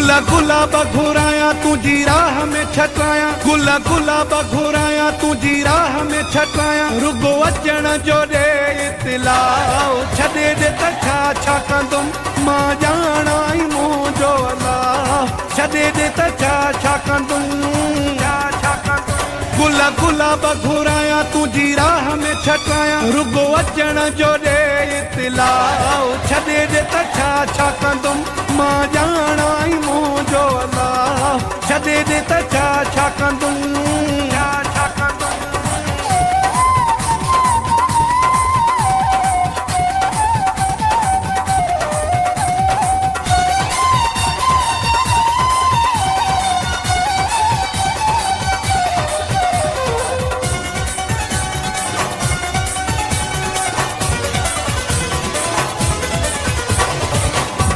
गुला गुलाब घुराया तुझी राह में छटाया, गुला गुलाब घुराया तुझी राह में छटाया, रुगो अचण जो ॾे इतलाउ छॾे ॾे त छा छा कंदुमि मां ॼाणा ई मुंहिंजो अलाह, छॾे ॾे त छा छा कंदुमि छा छा कंदुमि। गुला गुलाब घुराया तुझी राह में छटाया, रुगो अचण जो ॾे इतलाउ छॾे ॾे त छा छा कंदुमि मां ॼाणा ई मुंहिंजो अलाह, छॾे ॾे त छा छा कंदुमि छा छा कंदुमि।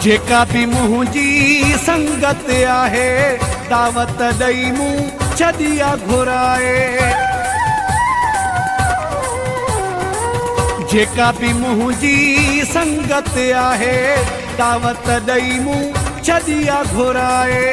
जेका भी मुंहिंजी संगत आहे दावत ॾेई मूं छॾिया घुराए, जेका भी मुंहिंजी संगत आहे दावत ॾेई मूं छॾिया घुराए,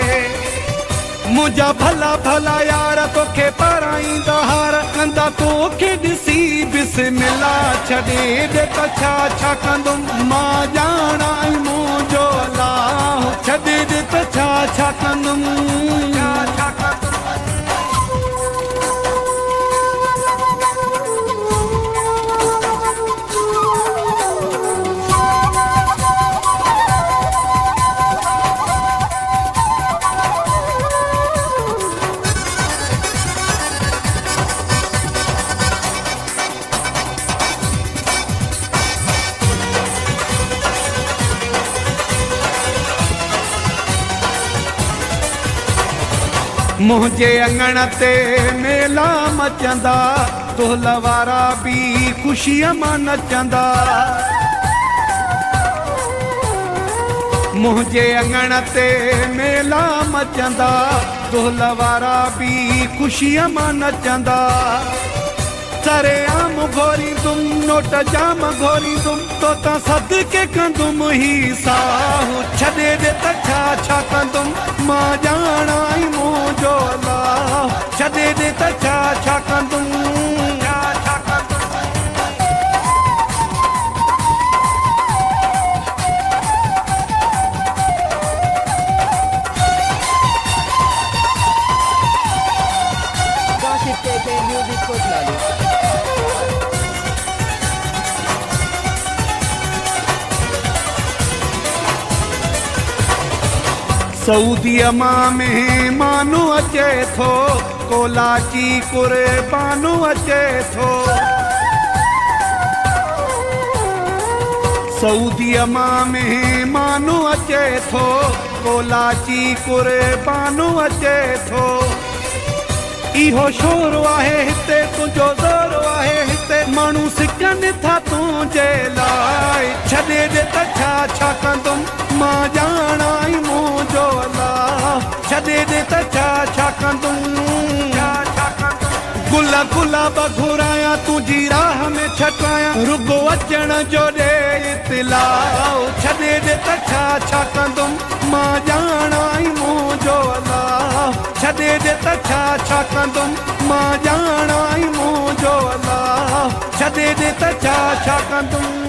मुंहिंजा भला भला यार तोखे पाराईंदा हार कंदा तोखे ॾिसी बिस्मिल्लाह, छॾे ॾे त छा छा कंदुमि मां ॼाणा ई मुंहिंजो अलाह, छॾे ॾे त छा छा कंदुमि छा छा कंदुमि। मुंहिंजे अंगण ते मेला मचंदा, तोल वारा भी ख़ुशीअ मां नचंदा, मुंहिंजे अंगण ते मेला मचंदा, तोल वारा भी ख़ुशीअ मां नचंदा, सरेआम घोरींदुमि नोट जाम घोरींदुमि तो त सदके कंदुमि ही साहु, छॾे ॾे त छा छा कंदुमि मां ॼाणा ई मुंहिंजो अलाह, छॾे ॾे त छा छा कंदुमि छा छा कंदुमि। सऊदीअ मां महिमानो अचे थो, कोलाची कुर्बानो अचे थो, सऊदीअ मां महिमानो अचे थो, कोलाची कुर्बानो अचे थो, इहो शोर आहे हिते तुंहिंजो ज़ोर आहे हिते, माण्हू सिकनि था तुंहिंजे लाइ, छॾे ॾे त छा छा कंदुमि मां ॼाणा ई मुंहिंजो अलाह, छॾे ॾे त छा छा कंदुमि छा छा कंदुमि। गुल गुलाब घुराया तुंहिंजी राह में छटाया, रुगो अचण जो ॾे इतलाउ छॾे ॾे त छा छा कंदुमि मां ॼाणा ई मुंहिंजो अलाह, छॾे ॾे त छा छा कंदुमि मां ॼाणा ई मुंहिंजो अलाह, छॾे ॾे त छा छा कंदुमि।